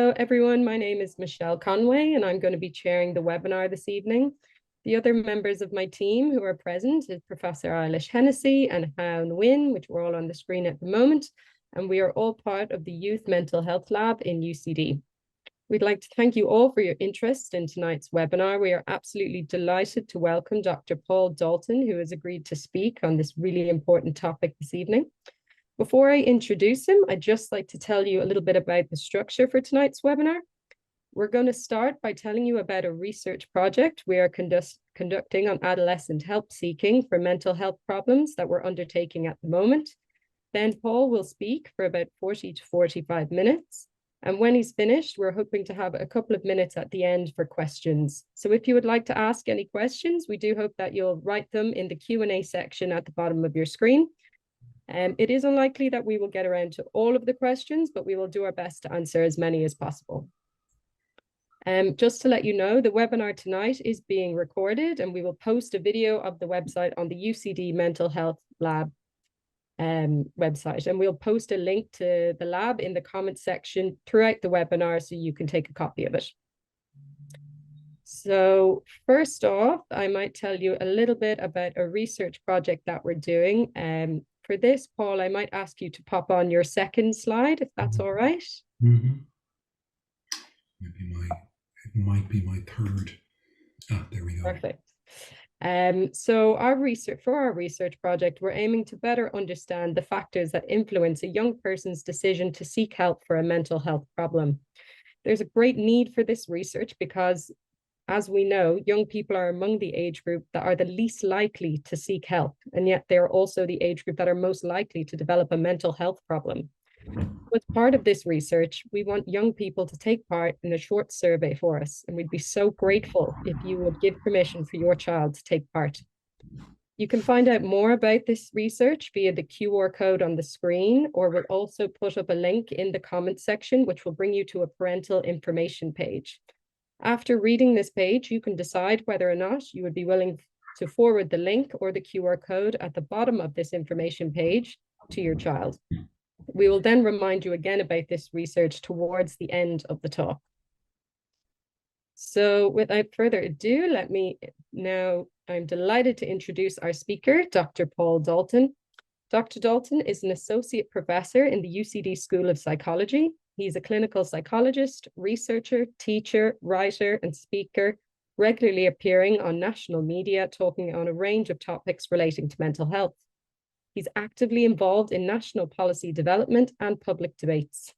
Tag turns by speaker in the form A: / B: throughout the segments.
A: Hello, everyone. My name is Michelle Conway, and I'm going to be chairing the webinar this evening. The other members of my team who are present is Professor Eilis Hennessy and Han Nguyen, which we're all on the screen at the moment, and we are all part of the Youth Mental Health Lab in UCD. We'd like to thank you all for your interest in tonight's webinar. We are absolutely delighted to welcome Dr. Paul Dalton, who has agreed to speak on this really important topic this evening. Before I introduce him, I'd just like to tell you a little bit about the structure for tonight's webinar. We're going to start by telling you about a research project we are conducting on adolescent help seeking for mental health problems that we're undertaking at the moment. Then Paul will speak for about 40 to 45 minutes. And when he's finished, we're hoping to have a couple of minutes at the end for questions. So if you would like to ask any questions, we do hope that you'll write them in the Q&A section at the bottom of your screen. It is unlikely that we will get around to all of the questions, but we will do our best to answer as many as possible. Just to let you know, the webinar tonight is being recorded, and we will post a video of the website on the UCD Mental Health Lab website. And we'll post a link to the lab in the comments section throughout the webinar so you can take a copy of it. So first off, I might tell you a little bit about a research project that we're doing. For this, Paul, I might ask you to pop on your second slide, if that's all right.
B: Mm-hmm. It might be my third. There we go.
A: Perfect. So for our research project, we're aiming to better understand the factors that influence a young person's decision to seek help for a mental health problem. There's a great need for this research because, as we know, young people are among the age group that are the least likely to seek help, and yet they're also the age group that are most likely to develop a mental health problem. As part of this research, we want young people to take part in a short survey for us, and we'd be so grateful if you would give permission for your child to take part. You can find out more about this research via the QR code on the screen, or we'll also put up a link in the comments section, which will bring you to a parental information page. After reading this page, you can decide whether or not you would be willing to forward the link or the QR code at the bottom of this information page to your child. We will then remind you again about this research towards the end of the talk. So without further ado, I'm delighted to introduce our speaker, Dr. Paul Dalton. Dr. Dalton is an associate professor in the UCD School of Psychology. He's a clinical psychologist, researcher, teacher, writer, and speaker, regularly appearing on national media, talking on a range of topics relating to mental health. He's actively involved in national policy development and public debates.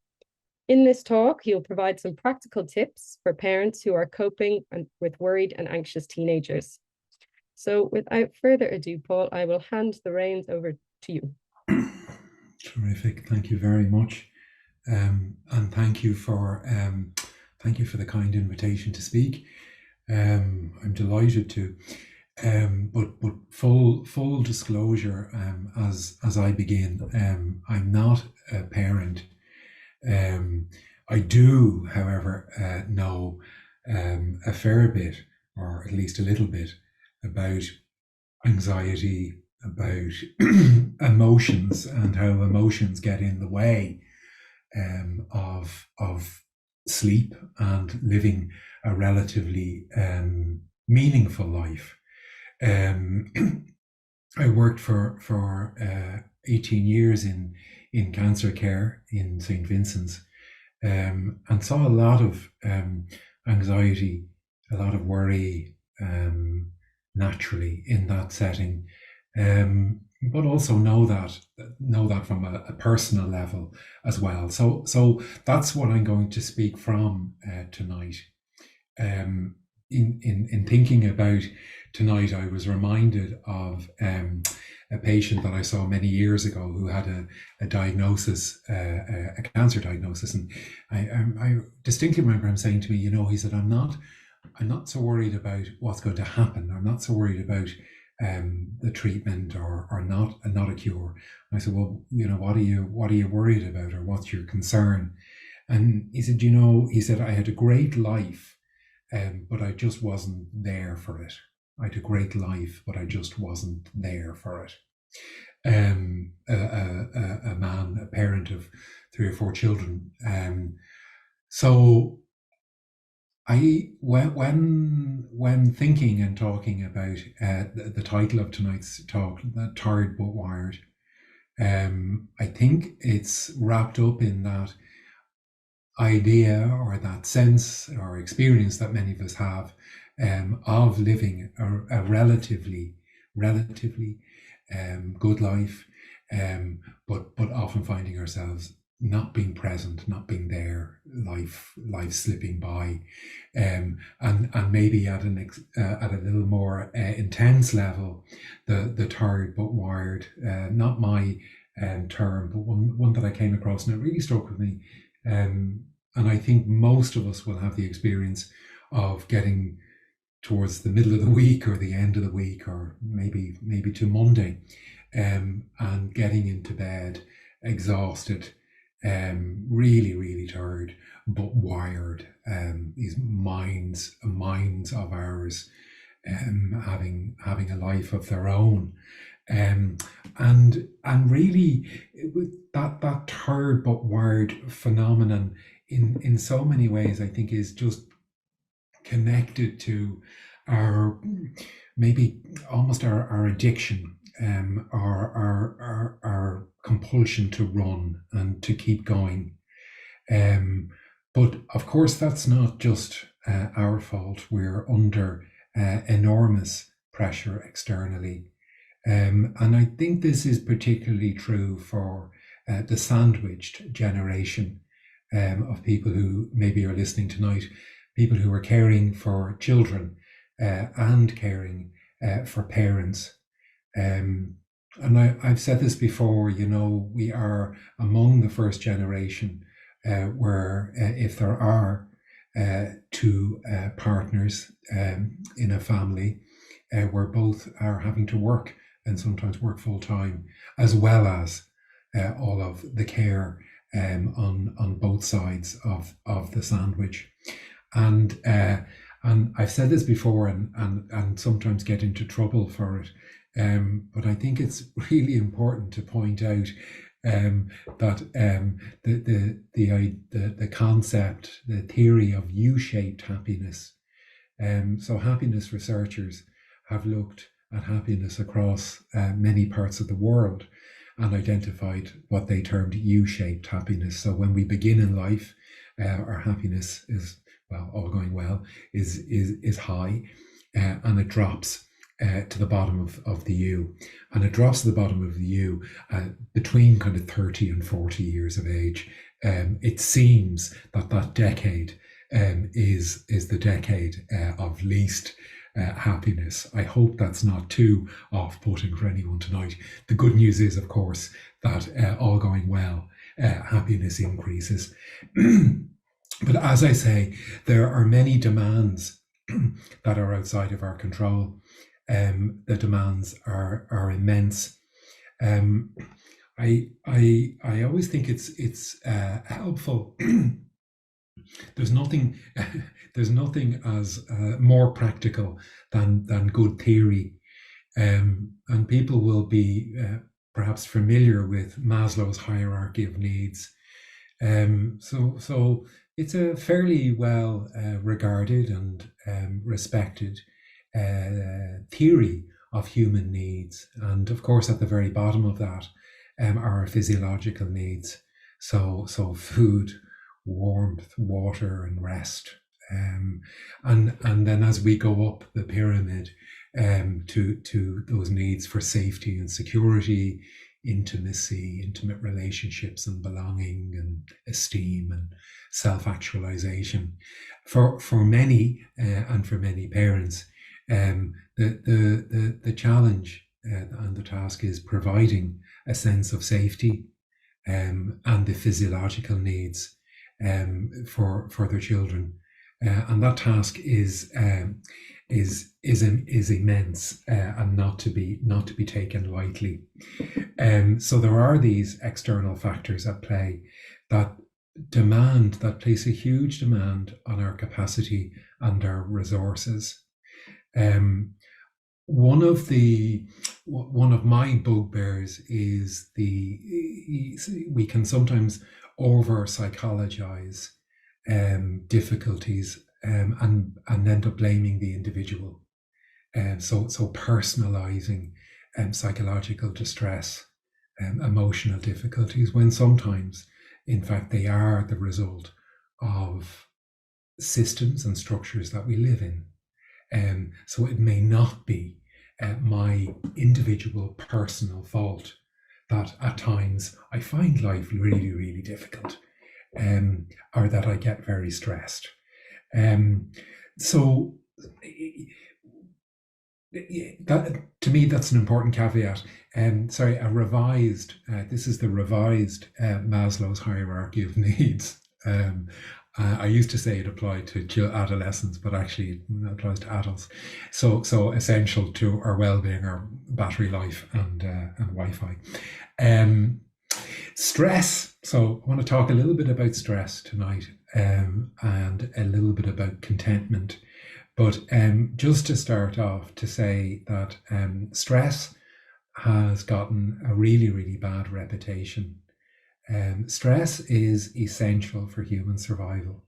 A: In this talk, he'll provide some practical tips for parents who are coping with worried and anxious teenagers. So without further ado, Paul, I will hand the reins over to you.
B: Terrific. Thank you very much. And thank you for the kind invitation to speak. I'm delighted to. But full disclosure, as I begin, I'm not a parent. I do, however, know a fair bit, or at least a little bit, about anxiety, about emotions, and how emotions get in the way of sleep and living a relatively meaningful life. I worked for 18 years in cancer care in St. Vincent's, and saw a lot of anxiety, a lot of worry, naturally in that setting, but also know that from a personal level as well. So that's what I'm going to speak from tonight. In thinking about tonight, I was reminded of a patient that I saw many years ago who had a diagnosis, a cancer diagnosis, and I distinctly remember him saying to me, he said, I'm not so worried about what's going to happen. I'm not so worried about the treatment or not a cure. And I said, well, what are you worried about, or what's your concern? And he said, he said, I had a great life, but I just wasn't there for it. I had a great life, but I just wasn't there for it. A man, a parent of 3 or 4 children, So when thinking and talking about the title of tonight's talk, Tired but Wired, I think it's wrapped up in that idea or that sense or experience that many of us have of living a relatively good life, but often finding ourselves not being present, not being there, life slipping by, and maybe at a little more intense level, the tired but wired, not my term, but one that I came across, and it really struck with me. And I think most of us will have the experience of getting towards the middle of the week or the end of the week, or maybe to Monday, and getting into bed exhausted, really tired, but wired. These minds of ours, having a life of their own, and really that tired but wired phenomenon in so many ways, I think, is just connected to our, maybe almost our addiction, our compulsion to run and to keep going. But of course, that's not just our fault. We're under enormous pressure externally. And I think this is particularly true for the sandwiched generation of people who maybe are listening tonight, people who are caring for children and caring for parents. And I've said this before, we are among the first generation where if there are two partners in a family, where both are having to work, and sometimes work full time, as well as all of the care on both sides of the sandwich. And I've said this before, and sometimes get into trouble for it. But I think it's really important to point out that the concept, the theory of U-shaped happiness. So happiness researchers have looked at happiness across many parts of the world and identified what they termed U-shaped happiness. So when we begin in life, our happiness is, well, all going well, is high, and it drops to the bottom of the U. And it drops to the bottom of the U between kind of 30 and 40 years of age. It seems that decade is the decade of least happiness. I hope that's not too off-putting for anyone tonight. The good news is, of course, that all going well, happiness increases. But as I say, there are many demands that are outside of our control. The demands are immense. I always think it's helpful. There's nothing as more practical than good theory, and people will be perhaps familiar with Maslow's hierarchy of needs. So it's a fairly well regarded and respected theory of human needs, and of course, at the very bottom of that are physiological needs. So food, warmth, water, and rest. And then as we go up the pyramid to those needs for safety and security, intimate relationships and belonging and esteem and self-actualization, for many and for many parents, the challenge and the task is providing a sense of safety and the physiological needs for their children, and that task is immense and not to be taken lightly. So there are these external factors at play that place a huge demand on our capacity and our resources. One of my bugbears is we can sometimes over psychologize difficulties, and end up blaming the individual. So personalizing psychological distress, emotional difficulties, when sometimes, in fact, they are the result of systems and structures that we live in. So it may not be my individual personal fault that at times I find life really, really difficult, or that I get very stressed. So that, to me, that's an important caveat. Sorry, this is the revised Maslow's hierarchy of needs. I used to say it applied to adolescents, but actually it applies to adults. So essential to our well-being, our battery life, and Wi-Fi. Stress. So I want to talk a little bit about stress tonight, and a little bit about contentment. But just to start off, to say that stress has gotten a really, really bad reputation. Stress is essential for human survival.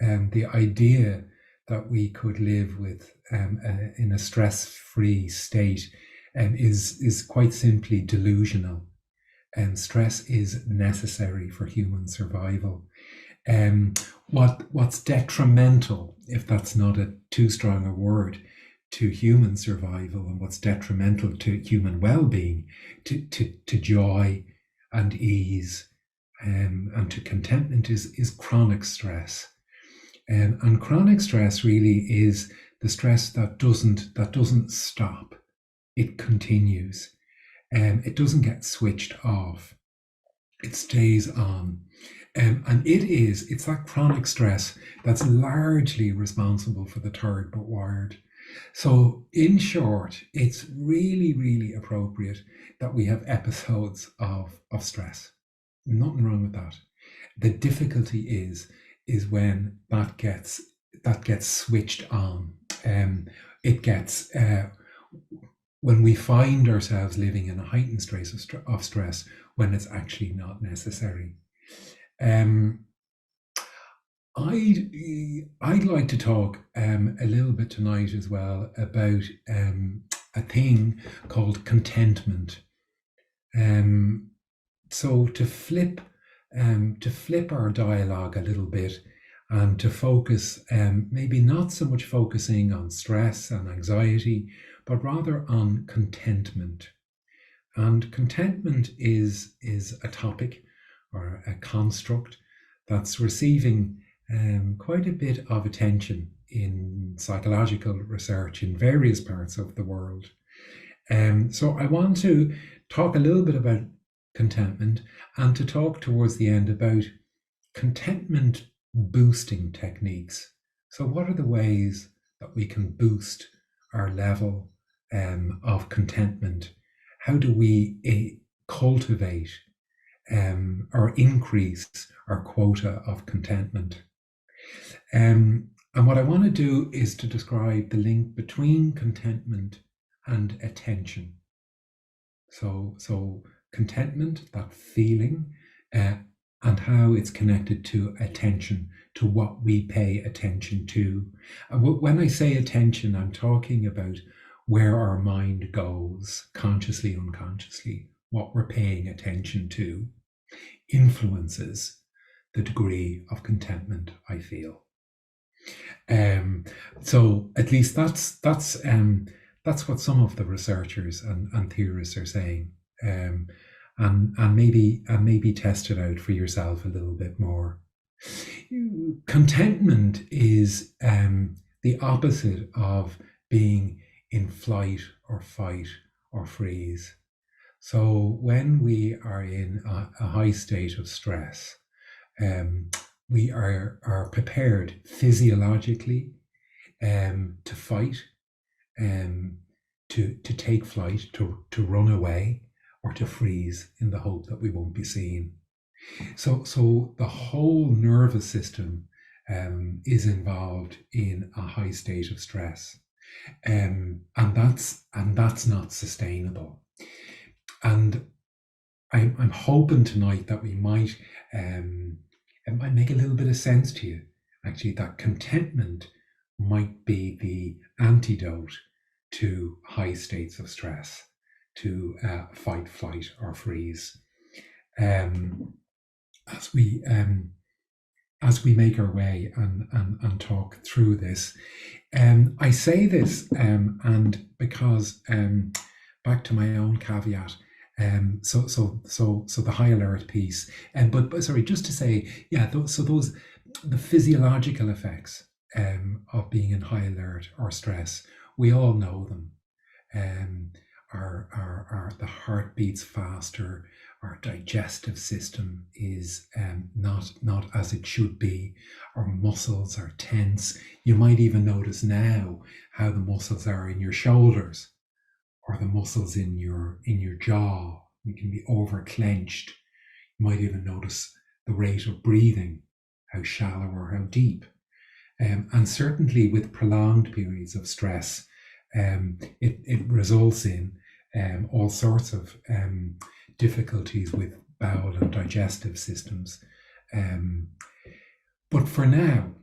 B: The idea that we could live with in a stress-free state is quite simply delusional. Stress is necessary for human survival. What's detrimental, if that's not too strong a word, to human survival, and what's detrimental to human well-being, to joy and ease, and to contentment, is chronic stress. And chronic stress really is the stress that doesn't stop. It continues. It doesn't get switched off. It stays on. And it's that chronic stress that's largely responsible for the tired but wired. So in short, it's really, really appropriate that we have episodes of stress. Nothing wrong with that. The difficulty is when that gets switched on. It gets when we find ourselves living in a heightened stress of stress when it's actually not necessary. I'd like to talk a little bit tonight as well about a thing called contentment. So to flip our dialogue a little bit, and to focus, maybe not so much focusing on stress and anxiety, but rather on contentment. And contentment is a topic or a construct that's receiving quite a bit of attention in psychological research in various parts of the world. So I want to talk a little bit about contentment, and to talk towards the end about contentment boosting techniques. So what are the ways that we can boost our level of contentment? How do we cultivate or increase our quota of contentment? And what I want to do is to describe the link between contentment and attention. So contentment, that feeling, and how it's connected to attention, to what we pay attention to. When I say attention, I'm talking about where our mind goes, consciously, unconsciously. What we're paying attention to influences the degree of contentment I feel. So at least that's what some of the researchers and theorists are saying. And maybe test it out for yourself a little bit more. Contentment is the opposite of being in flight or fight or freeze. So when we are in a high state of stress, we are prepared physiologically to fight, to take flight, to run away, or to freeze in the hope that we won't be seen. So the whole nervous system is involved in a high state of stress, and that's not sustainable. And I'm hoping tonight that we might it might make a little bit of sense to you, actually, that contentment might be the antidote to high states of stress, to fight, flight, or freeze. As we make our way and talk through this, I say this and because back to my own caveat. So the high alert piece, but sorry, just to say, yeah. Those the physiological effects of being in high alert or stress, we all know them. Our the heart beats faster. Our digestive system is not as it should be. Our muscles are tense. You might even notice now how the muscles are in your shoulders, or the muscles in your jaw. You can be over clenched. You might even notice the rate of breathing, how shallow or how deep. And certainly with prolonged periods of stress, it results in all sorts of difficulties with bowel and digestive systems. But for now,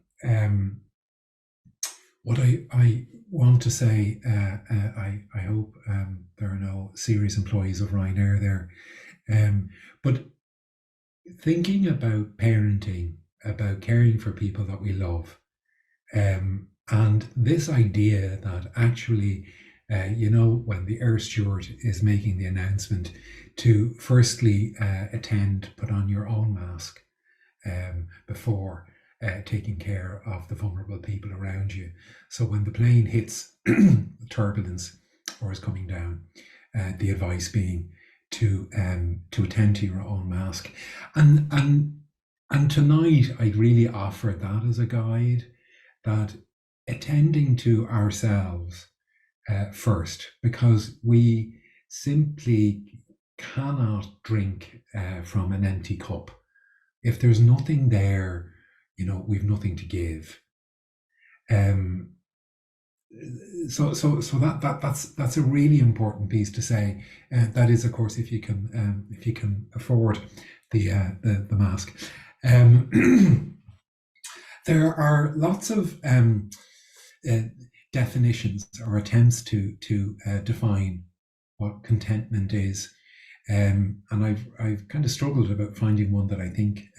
B: what I want to say, I hope there are no serious employees of Ryanair there, but thinking about parenting, about caring for people that we love, and this idea that actually, when the air steward is making the announcement to firstly put on your own mask before taking care of the vulnerable people around you. So when the plane hits turbulence or is coming down, the advice being to attend to your own mask. And tonight I'd really offer that as a guide, that attending to ourselves first, because we simply cannot drink from an empty cup. If there's nothing there, we've nothing to give. So that's a really important piece to say. That is, of course, if you can afford the mask. There are lots of definitions or attempts to define what contentment is, and I've kind of struggled about finding one that I think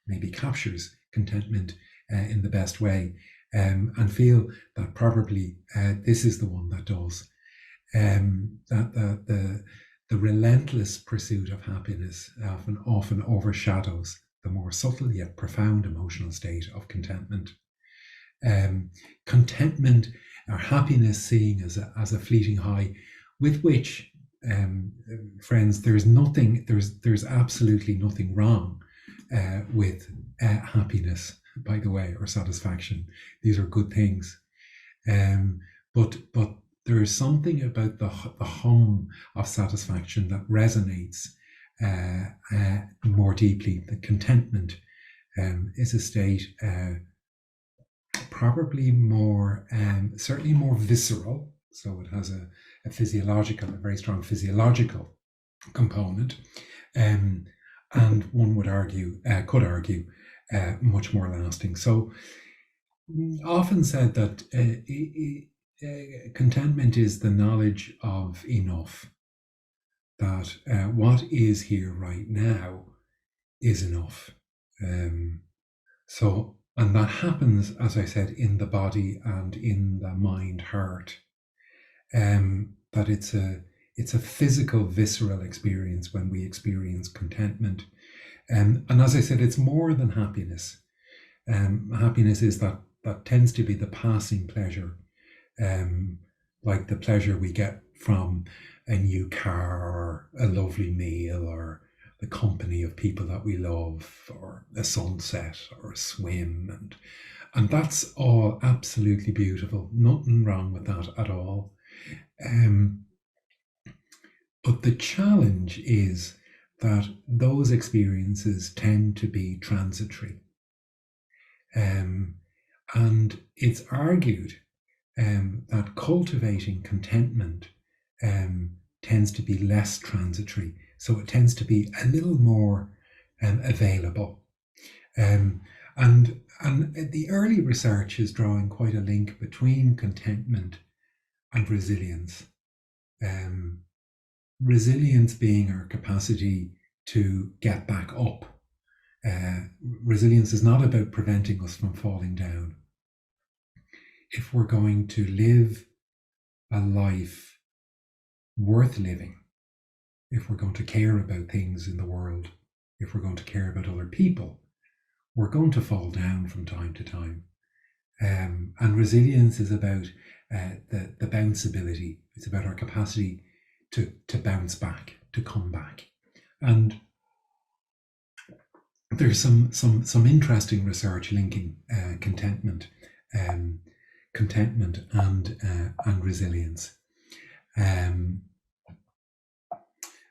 B: maybe captures contentment in the best way, and feel that probably this is the one that does. That the relentless pursuit of happiness often overshadows the more subtle yet profound emotional state of contentment. Contentment or happiness seen as a fleeting high, with which, friends, there's absolutely nothing wrong with happiness, by the way, or satisfaction. These are good things, but there is something about the hum of satisfaction that resonates more deeply. The contentment is a state probably more, certainly more visceral. So it has a very strong physiological component, and one could argue, much more lasting. So often said that contentment is the knowledge of enough, that what is here right now is enough. And that happens, as I said, in the body and in the mind, heart. That it's a physical, visceral experience when we experience contentment. And as I said, it's more than happiness. Happiness is that tends to be the passing pleasure, like the pleasure we get from a new car or a lovely meal or the company of people that we love, or a sunset or a swim, and that's all absolutely beautiful. Nothing wrong with that at all. But the challenge is that those experiences tend to be transitory. And it's argued that cultivating contentment tends to be less transitory. So it tends to be a little more available. And the early research is drawing quite a link between contentment and resilience. Resilience being our capacity to get back up. Resilience is not about preventing us from falling down. If we're going to live a life worth living, if we're going to care about things in the world, if we're going to care about other people, we're going to fall down from time to time. And resilience is about the bounceability. It's about our capacity to bounce back, to come back. And there's some interesting research linking contentment and resilience.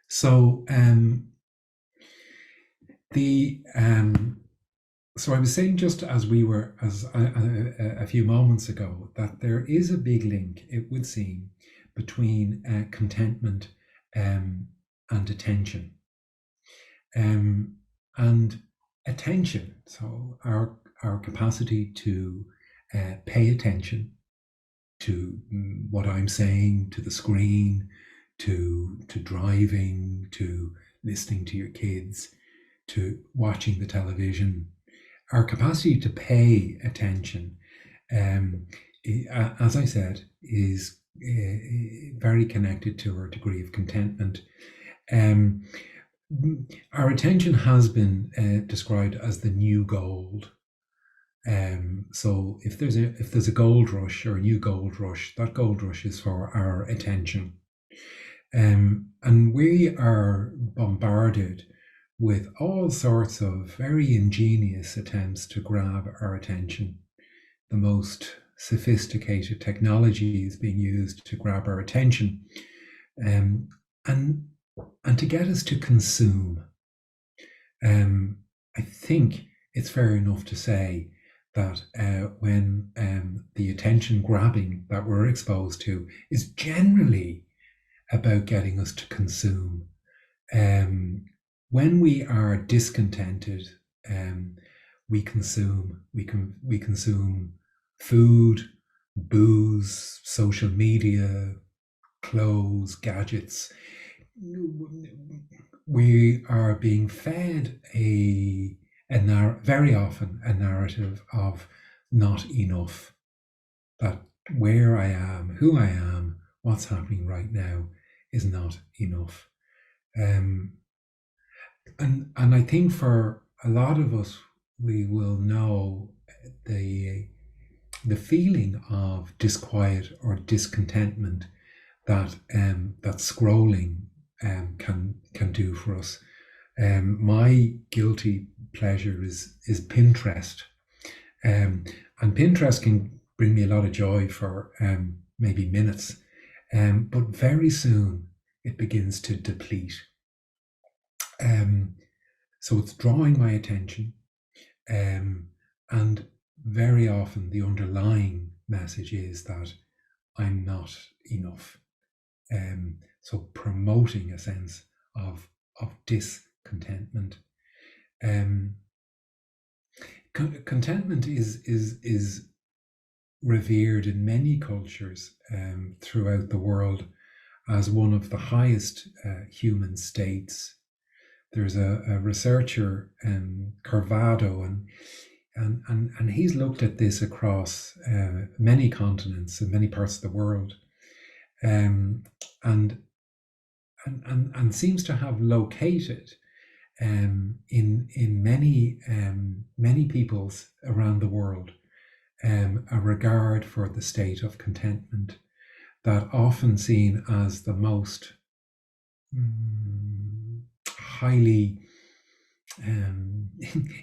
B: So I was saying just as a few moments ago that there is a big link, it would seem, between contentment and attention. And attention, so our capacity to pay attention to what I'm saying, to the screen, to driving, to listening to your kids, to watching the television. Our capacity to pay attention, as I said, is very connected to our degree of contentment. Our attention has been described as the new gold. So if there's a gold rush or a new gold rush, that gold rush is for our attention. And we are bombarded with all sorts of very ingenious attempts to grab our attention. The most sophisticated technology is being used to grab our attention, and to get us to consume. I think it's fair enough to say that when the attention grabbing that we're exposed to is generally about getting us to consume. When we are discontented, we consume. We consume food, booze, social media, clothes, gadgets. We are being fed very often a narrative of not enough. That where I am, who I am, what's happening right now is not enough. And I think for a lot of us, we will know the feeling of disquiet or discontentment that scrolling can do for us. My guilty pleasure is Pinterest, and Pinterest can bring me a lot of joy for maybe minutes, but very soon it begins to deplete. So it's drawing my attention, and very often the underlying message is that I'm not enough. So promoting a sense of discontentment. Contentment is revered in many cultures throughout the world as one of the highest human states. There's a researcher, Carvado, and he's looked at this across many continents and many parts of the world, and seems to have located in many peoples around the world a regard for the state of contentment that often seen as the most highly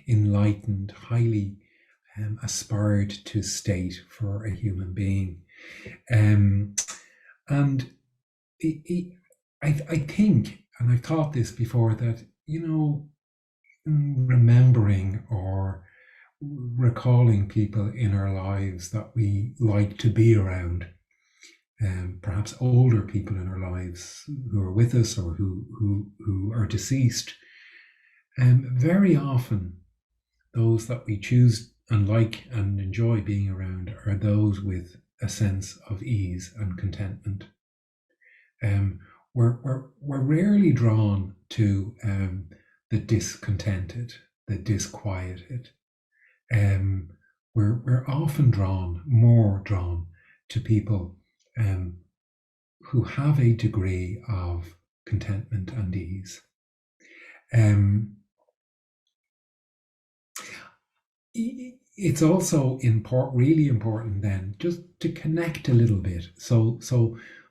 B: enlightened, highly aspired to state for a human being. And I think, and I've thought this before, that, remembering or recalling people in our lives that we like to be around, perhaps older people in our lives who are with us or who are deceased, very often those that we choose and like and enjoy being around are those with a sense of ease and contentment. We're rarely drawn to the discontented, the disquieted. We're often more drawn to people who have a degree of contentment and ease. It's also really important then just to connect a little bit. So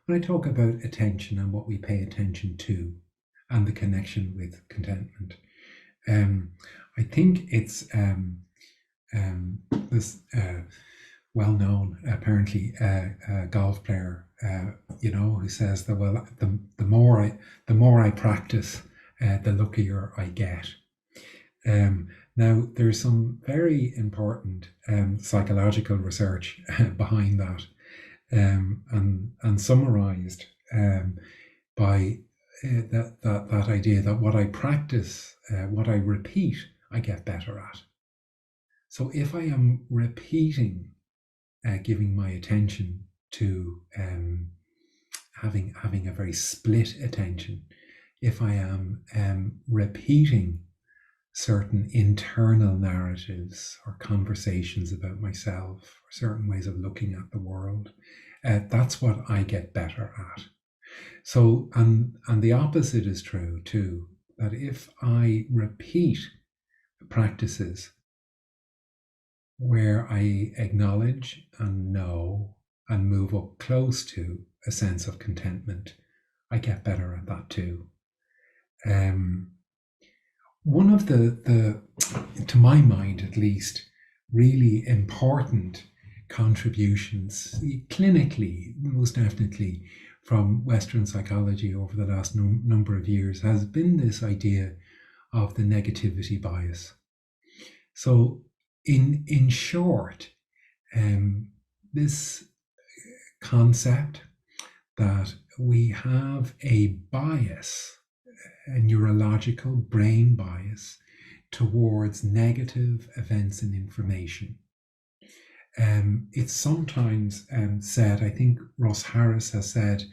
B: when I talk about attention and what we pay attention to and the connection with contentment, I think it's this well-known, apparently, golf player, who says that, well, the more I practice, the luckier I get. Now, there's some very important psychological research behind that, and summarized by that idea that what I practice, what I repeat, I get better at. So if I am repeating, giving my attention to having a very split attention, if I am repeating certain internal narratives or conversations about myself, or certain ways of looking at the world, that's what I get better at. So, and the opposite is true too, that if I repeat practices where I acknowledge and know and move up close to a sense of contentment, I get better at that too. One of the, to my mind at least, really important contributions, clinically, most definitely, from Western psychology over the last number of years has been this idea of the negativity bias. So in short, this concept that we have a bias, a neurological brain bias towards negative events and information. It's sometimes said, I think Ross Harris has said,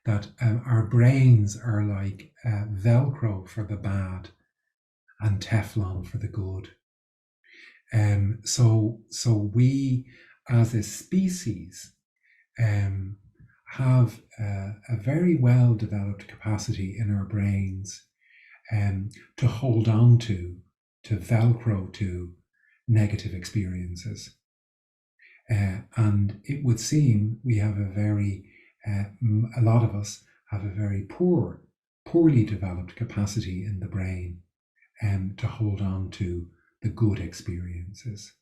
B: that our brains are like Velcro for the bad and Teflon for the good. So we as a species have a very well developed capacity in our brains to hold on to Velcro to negative experiences. And it would seem we have a lot of us have a very poorly developed capacity in the brain to hold on to the good experiences,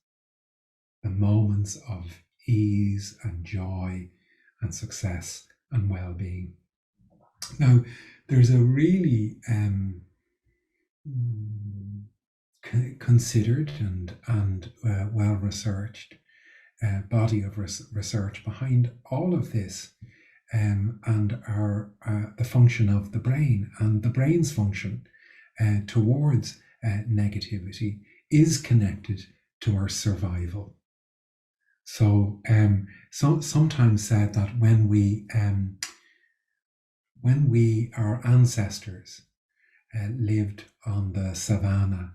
B: the moments of ease and joy and success and well-being. Now, there's a really considered and well-researched body of research behind all of this, and the function of the brain, and the brain's function towards negativity is connected to our survival. So sometimes said that when our ancestors lived on the savannah,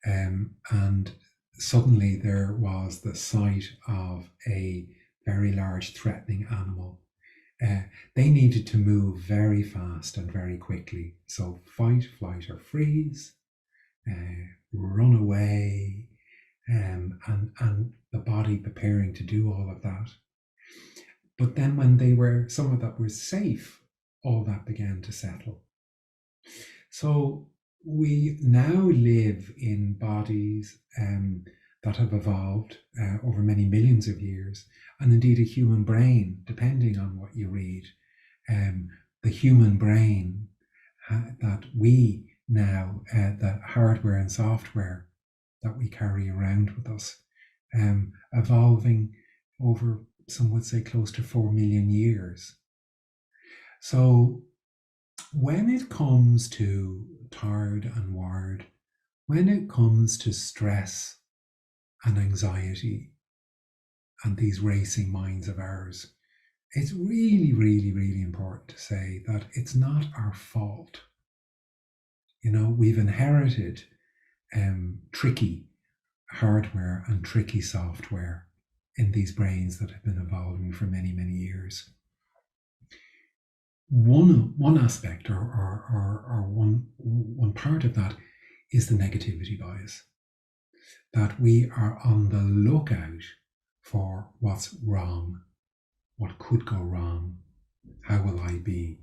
B: and suddenly there was the sight of a very large threatening animal, they needed to move very fast and very quickly. So fight, flight, or freeze, run away, and the body preparing to do all of that. But then when some of that was safe, all that began to settle. So we now live in bodies that have evolved over many millions of years, and indeed a human brain, depending on what you read, the human brain that we now, the hardware and software that we carry around with us, evolving over, some would say, close to 4 million years. So when it comes to tired and wired, when it comes to stress and anxiety and these racing minds of ours, it's really, really, really important to say that it's not our fault. We've inherited tricky hardware and tricky software in these brains that have been evolving for many, many years. One aspect or one part of that is the negativity bias, that we are on the lookout for what's wrong, what could go wrong, how will I be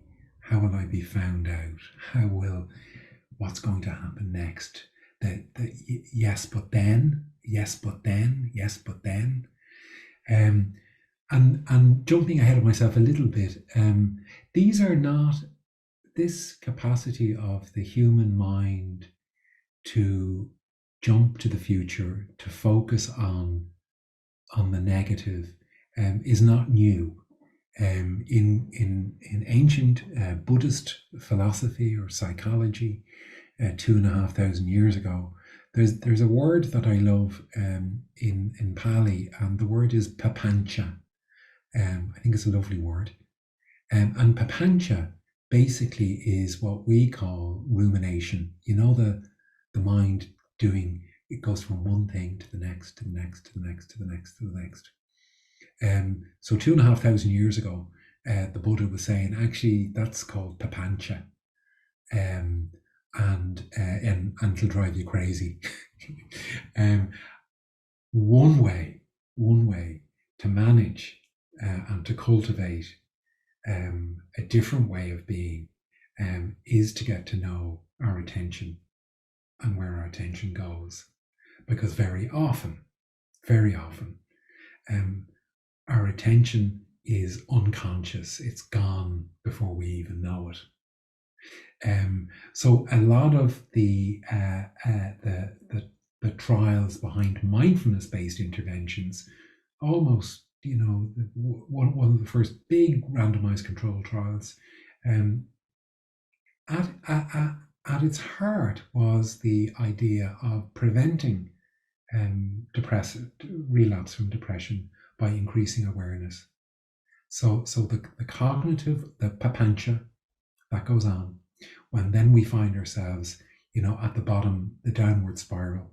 B: found out, what's going to happen next, the yes but then, and jumping ahead of myself a little bit, these are not, this capacity of the human mind to jump to the future, to focus on the negative, is not new. In ancient Buddhist philosophy or psychology, 2,500 years ago, there's a word that I love in Pali, and the word is papancha. I think it's a lovely word. And papancha basically is what we call rumination. The mind doing, it goes from one thing to the next, to the next, to the next, to the next, to the next. So 2,500 years ago, the Buddha was saying, actually, that's called papancha. And it'll drive you crazy. One way to manage and to cultivate a different way of being is to get to know our attention and where our attention goes. Because very often, our attention is unconscious. It's gone before we even know it. So a lot of the trials behind mindfulness-based interventions, almost, one of the first big randomized controlled trials, at its heart was the idea of preventing relapse from depression by increasing awareness. So the cognitive, the papancha, that goes on when then we find ourselves, at the bottom, the downward spiral,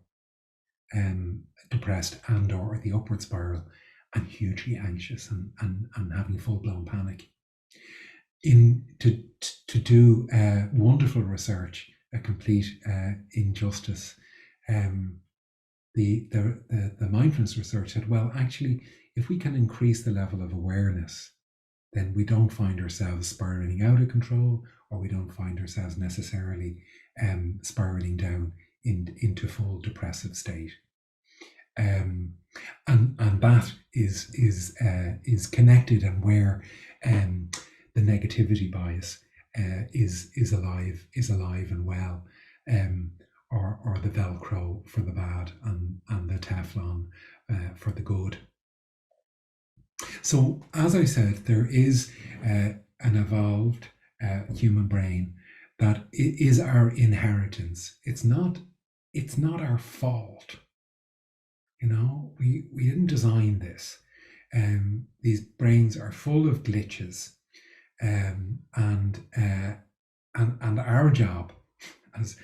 B: depressed, and or the upward spiral, and hugely anxious and having full-blown panic. To do wonderful research, a complete injustice, the mindfulness research said, well, actually, if we can increase the level of awareness, then we don't find ourselves spiraling out of control, or we don't find ourselves necessarily spiraling down into full depressive state. And that is connected, and where the negativity bias is alive and well, or the Velcro for the bad and the Teflon for the good. So, as I said, there is an evolved human brain that is our inheritance. It's not our fault. We didn't design this. These brains are full of glitches, and our job as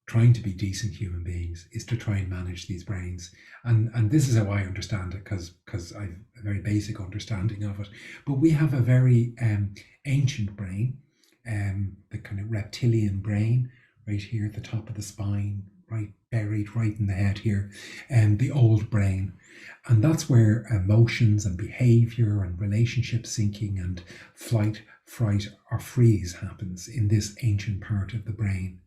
B: trying to be decent human beings is to try and manage these brains. And this is how I understand it, because I've a very basic understanding of it. But we have a very ancient brain, the kind of reptilian brain, right here at the top of the spine, right buried right in the head here, the old brain. And that's where emotions and behavior and relationship syncing and flight, fright, or freeze happens in this ancient part of the brain.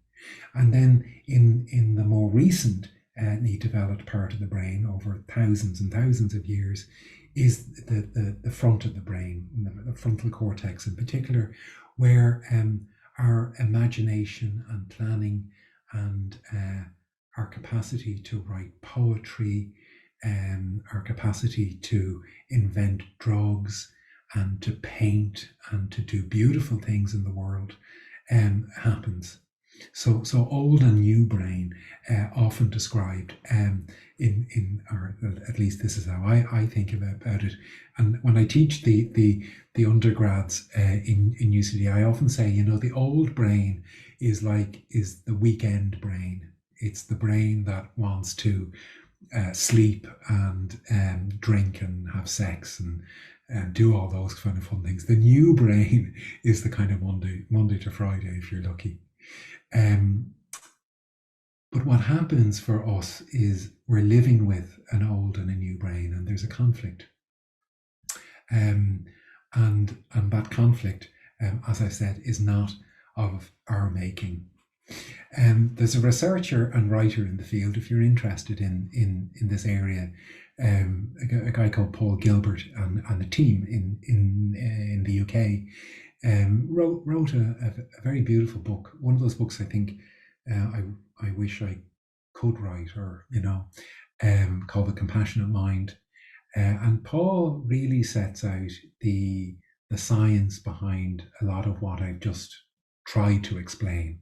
B: And then in the more recently developed part of the brain, over thousands and thousands of years, is the front of the brain, the frontal cortex in particular, where our imagination and planning and our capacity to write poetry, our capacity to invent drugs and to paint and to do beautiful things in the world happens. So old and new brain, often described, or at least this is how I think about it. And when I teach the undergrads in UCD, I often say, the old brain is the weekend brain. It's the brain that wants to sleep and drink and have sex and do all those kind of fun things. The new brain is the kind of Monday to Friday, if you're lucky. But what happens for us is we're living with an old and a new brain, and there's a conflict. And that conflict, as I said, is not of our making. There's a researcher and writer in the field, if you're interested in this area, a guy called Paul Gilbert and a team in the UK, wrote a very beautiful book. One of those books I think I wish I could write, or called The Compassionate Mind. And Paul really sets out the science behind a lot of what I've just tried to explain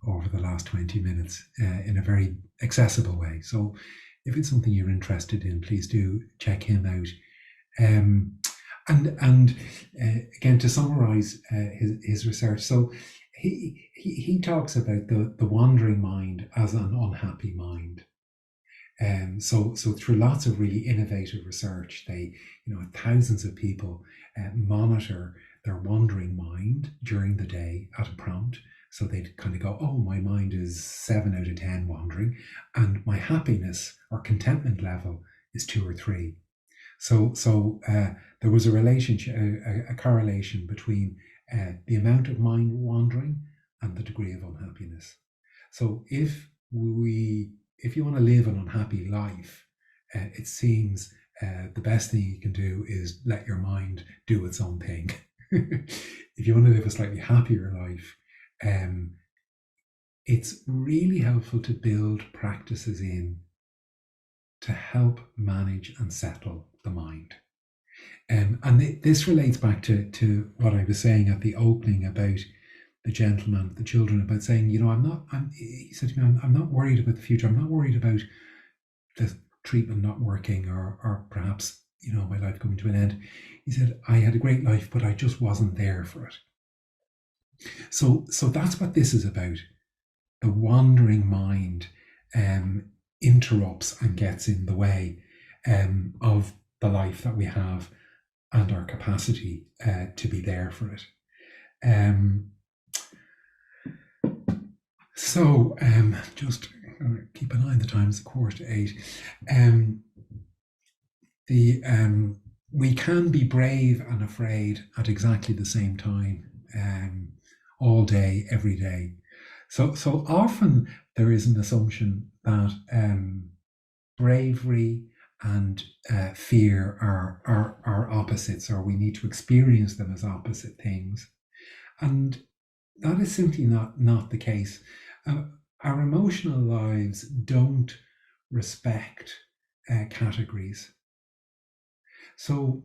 B: over the last 20 minutes in a very accessible way. So if it's something you're interested in, please do check him out. And again, to summarize his research, so he talks about the wandering mind as an unhappy mind. So through lots of really innovative research, they, thousands of people monitor their wandering mind during the day at a prompt. So they'd kind of go, oh, my mind is 7 out of 10 wandering, and my happiness or contentment level is 2 or 3. So there was a relationship, a correlation between the amount of mind wandering and the degree of unhappiness. So if you want to live an unhappy life, it seems the best thing you can do is let your mind do its own thing. If you want to live a slightly happier life, it's really helpful to build practices in to help manage and settle the mind. And this relates back to what I was saying at the opening about the gentleman, the children, about saying, he said to me, I'm not worried about the future. I'm not worried about the treatment not working or perhaps, my life coming to an end. He said, I had a great life, but I just wasn't there for it. So that's what this is about. The wandering mind interrupts and gets in the way of the life that we have and our capacity to be there for it. Just keep an eye on the time, it's 7:45. We can be brave and afraid at exactly the same time, all day, every day. So often there is an assumption that bravery and fear are opposites, or we need to experience them as opposite things. And that is simply not the case. Our emotional lives don't respect categories. So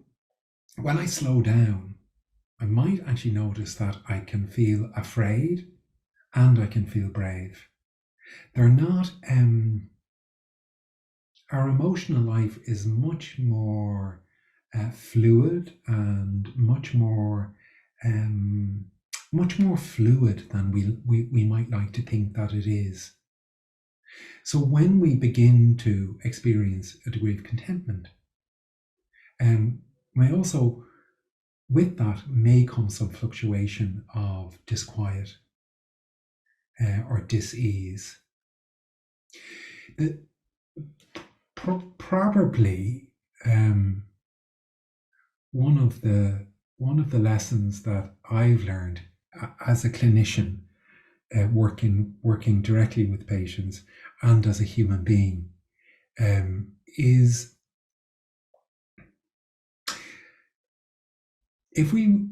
B: when I slow down, I might actually notice that I can feel afraid and I can feel brave. They're not, our emotional life is much more fluid and much more fluid than we might like to think that it is. So when we begin to experience a degree of contentment, with that may come some fluctuation of disquiet or dis-ease. Probably one of the lessons that I've learned as a clinician, working directly with patients and as a human being, is if we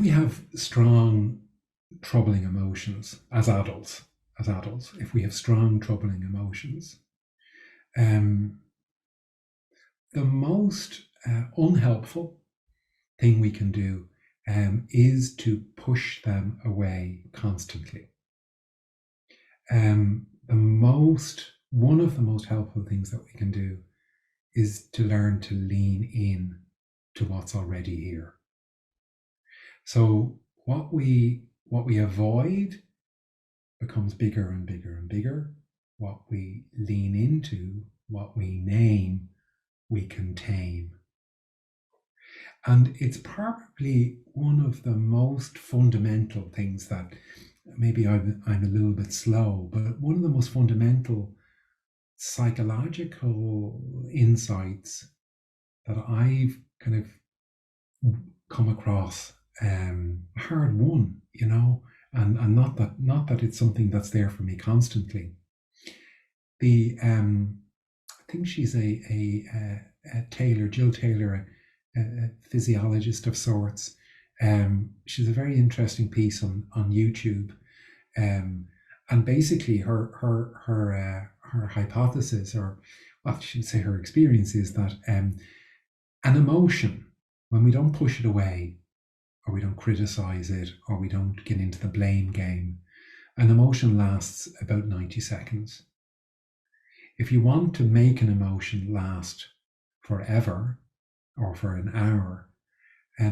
B: have strong, troubling emotions as adults, if we have strong, troubling emotions, the most unhelpful thing we can do is to push them away constantly. One of the most helpful things that we can do is to learn to lean in to what's already here. So what we avoid becomes bigger and bigger and bigger. What we lean into, what we name, we can tame. And it's probably one of the most fundamental things that maybe I'm a little bit slow, but one of the most fundamental psychological insights that I've kind of come across, hard won, and not that it's something that's there for me constantly. I think she's a Taylor, Jill Taylor, a physiologist of sorts. She's a very interesting piece on YouTube, and basically her hypothesis, or what I should say, her experience, is that an emotion, when we don't push it away, or we don't criticize it, or we don't get into the blame game, an emotion lasts about 90 seconds. If you want to make an emotion last forever or for an hour,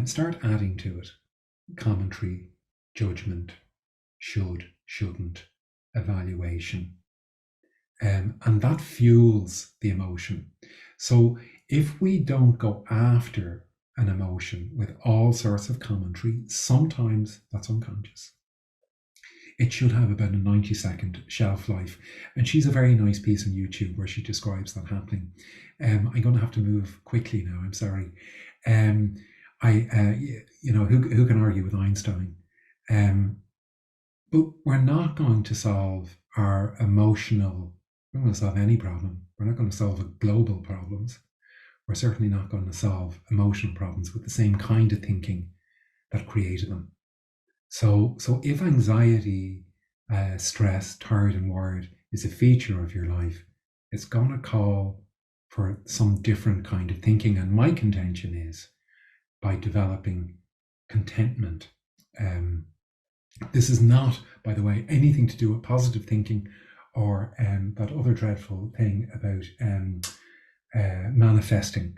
B: start adding to it commentary, judgment, should, shouldn't, evaluation. And that fuels the emotion. So if we don't go after an emotion with all sorts of commentary, sometimes that's unconscious. It should have about a 90-second shelf life. And she's a very nice piece on YouTube where she describes that happening. I'm going to have to move quickly now. I'm sorry. Who can argue with Einstein? But we're not going to solve our emotional. We're not going to solve any problem. We're not going to solve global problems. We're certainly not going to solve emotional problems with the same kind of thinking that created them. So if anxiety, stress, tired and worried is a feature of your life, it's going to call for some different kind of thinking. And my contention is by developing contentment. This is not, by the way, anything to do with positive thinking or that other dreadful thing about manifesting.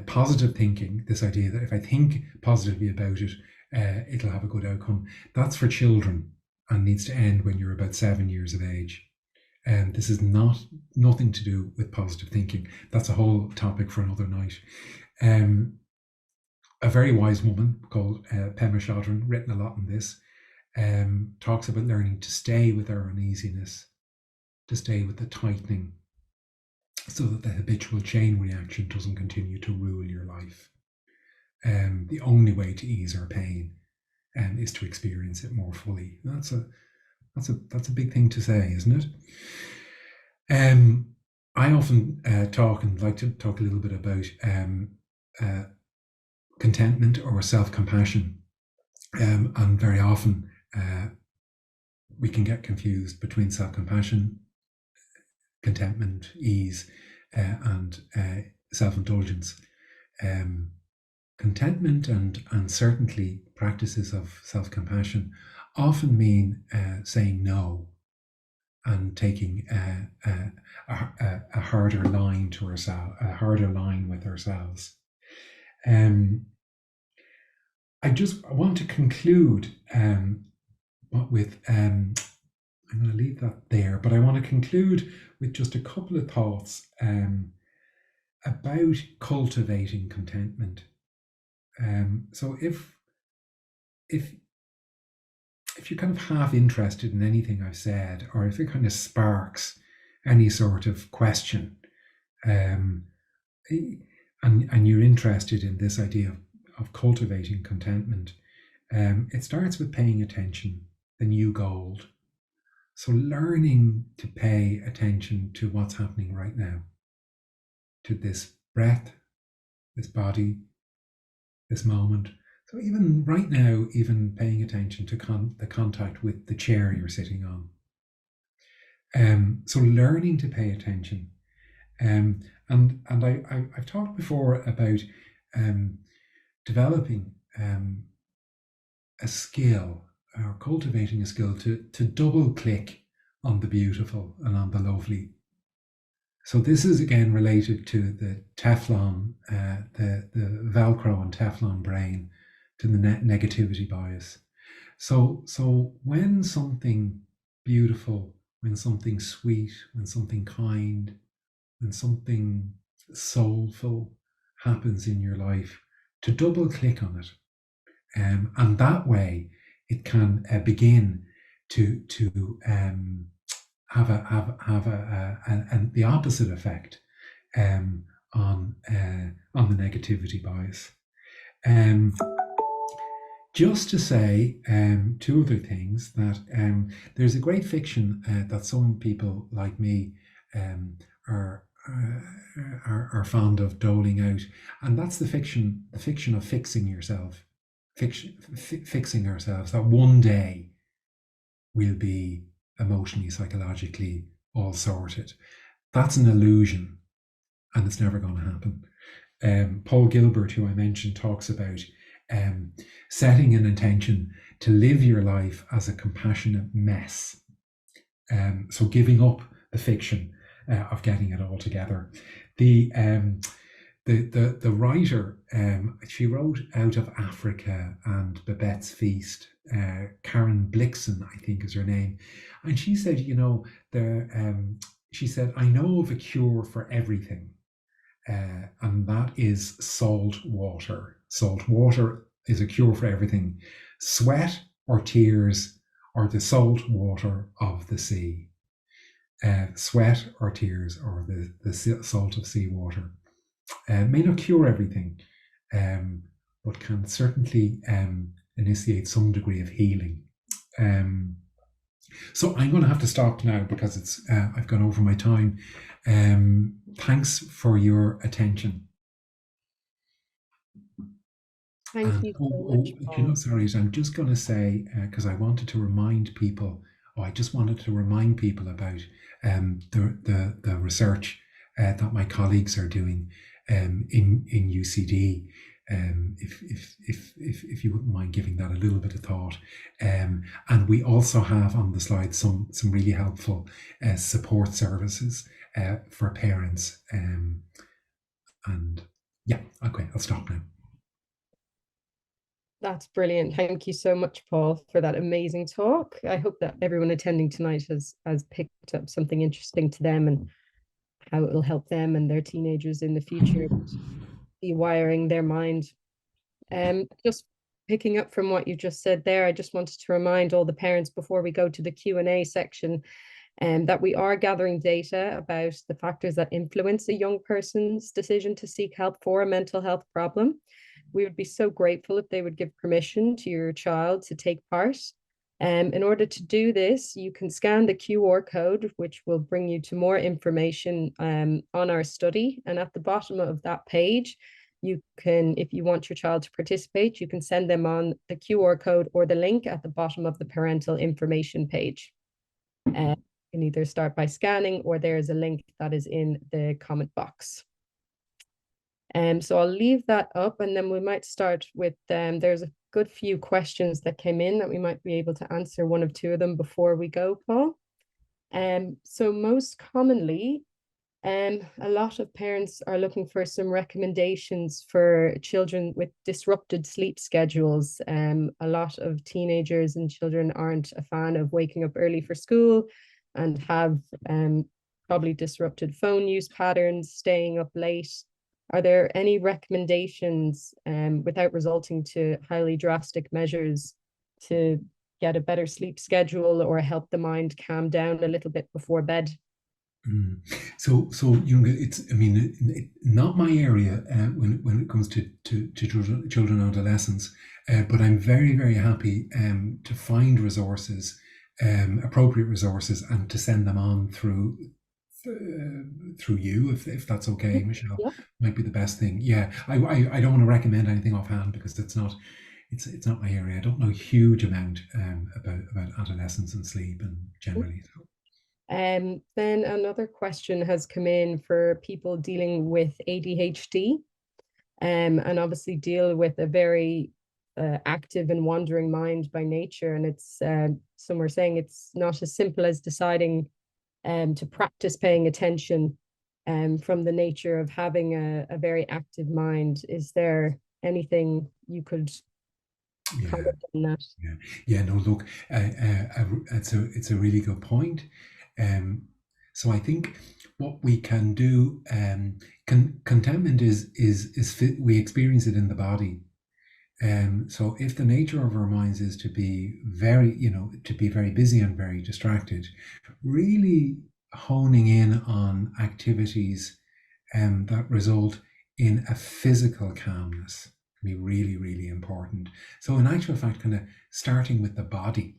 B: Positive thinking, this idea that if I think positively about it, it'll have a good outcome. That's for children and needs to end when you're about 7 years of age. This is nothing to do with positive thinking. That's a whole topic for another night. A very wise woman called Pema Chodron, written a lot on this, talks about learning to stay with our uneasiness, to stay with the tightening, so that the habitual chain reaction doesn't continue to rule your life. The only way to ease our pain is to experience it more fully. That's a big thing to say, isn't it? I often talk and like to talk a little bit about contentment or self-compassion, and very often we can get confused between self-compassion, contentment, ease, and self-indulgence. Contentment and certainly practices of self-compassion often mean saying no and taking a harder line to ourselves, a harder line with ourselves. I want to conclude with, I'm going to leave that there, but I want to conclude with just a couple of thoughts about cultivating contentment. So if you're kind of half interested in anything I've said, or if it kind of sparks any sort of question, and you're interested in this idea of cultivating contentment, it starts with paying attention, the new gold. So learning to pay attention to what's happening right now, to this breath, this body, this moment. So even right now, even paying attention to the contact with the chair you're sitting on. So learning to pay attention. And I've talked before about developing a skill or cultivating a skill to double click on the beautiful and on the lovely. So this is again related to the Teflon, the Velcro and Teflon brain, to the negativity bias. So when something beautiful, when something sweet, when something kind, when something soulful happens in your life, to double click on it, and that way it can begin to have the opposite effect on the negativity bias. Just to say two other things, that there's a great fiction that some people like me are fond of doling out, and that's the fiction of fixing yourself, fixing ourselves. That one day we'll be emotionally, psychologically all sorted. That's an illusion, and it's never going to happen. Paul Gilbert, who I mentioned, talks about setting an intention to live your life as a compassionate mess. So giving up the fiction of getting it all together. The writer, she wrote Out of Africa and Babette's Feast. Karen Blixen, I think, is her name, and she said, she said, I know of a cure for everything, and that is salt water. Salt water is a cure for everything. Sweat or tears or the salt water of the sea. Sweat or tears or the salt of seawater. May not cure everything, but can certainly initiate some degree of healing. So I'm going to have to stop now because it's I've gone over my time. Thanks for your attention.
A: Thank you so much, Paul.
B: Sorry, I'm just going to say, because I wanted to remind people, I just wanted to remind people about the research that my colleagues are doing in UCD. If you wouldn't mind giving that a little bit of thought, and we also have on the slide some really helpful support services for parents. And yeah, okay, I'll stop now.
A: That's brilliant. Thank you so much, Paul, for that amazing talk. I hope that everyone attending tonight has picked up something interesting to them and how it will help them and their teenagers in the future, dewiring their mind. Just picking up from what you just said there, I just wanted to remind all the parents before we go to the Q&A section that we are gathering data about the factors that influence a young person's decision to seek help for a mental health problem. We would be so grateful if they would give permission to your child to take part. In order to do this, you can scan the QR code, which will bring you to more information on our study. And at the bottom of that page, you can, if you want your child to participate, you can send them on the QR code or the link at the bottom of the parental information page. You can either start by scanning, or there's a link that is in the comment box. So I'll leave that up, and then we might start with there's a good few questions that came in that we might be able to answer one of two of them before we go, Paul. So most commonly, a lot of parents are looking for some recommendations for children with disrupted sleep schedules. A lot of teenagers and children aren't a fan of waking up early for school and have probably disrupted phone use patterns, staying up late. Are there any recommendations without resorting to highly drastic measures to get a better sleep schedule or help the mind calm down a little bit before bed?
B: So it's, I mean, not my area when it comes to children and adolescents, but I'm very, very happy to find resources, appropriate resources, and to send them on through you, if that's okay, Michelle. Yeah. Might be the best thing. Yeah, I don't want to recommend anything offhand because it's not my area. I don't know a huge amount about adolescence and sleep and generally. So.
A: Then another question has come in for people dealing with ADHD, and obviously deal with a very active and wandering mind by nature, and it's some were saying it's not as simple as deciding to practice paying attention from the nature of having a very active mind. Is there anything you could comment on that?
B: No, look, it's a really good point. So I think what we can do, contentment is we experience it in the body. So if the nature of our minds is to be very busy and very distracted, really honing in on activities that result in a physical calmness can be really, really important. So in actual fact, kind of starting with the body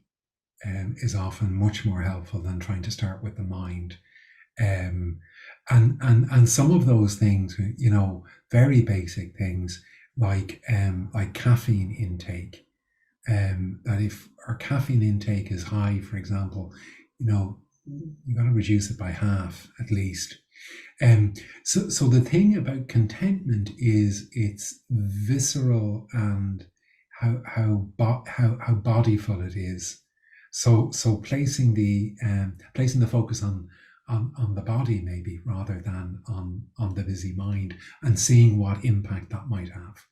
B: is often much more helpful than trying to start with the mind. And some of those things, very basic things like caffeine intake. That if our caffeine intake is high, for example, you got to reduce it by half at least. So the thing about contentment is it's visceral and how bodyful it is. So placing the focus on the body maybe rather than on the busy mind, and seeing what impact that might have.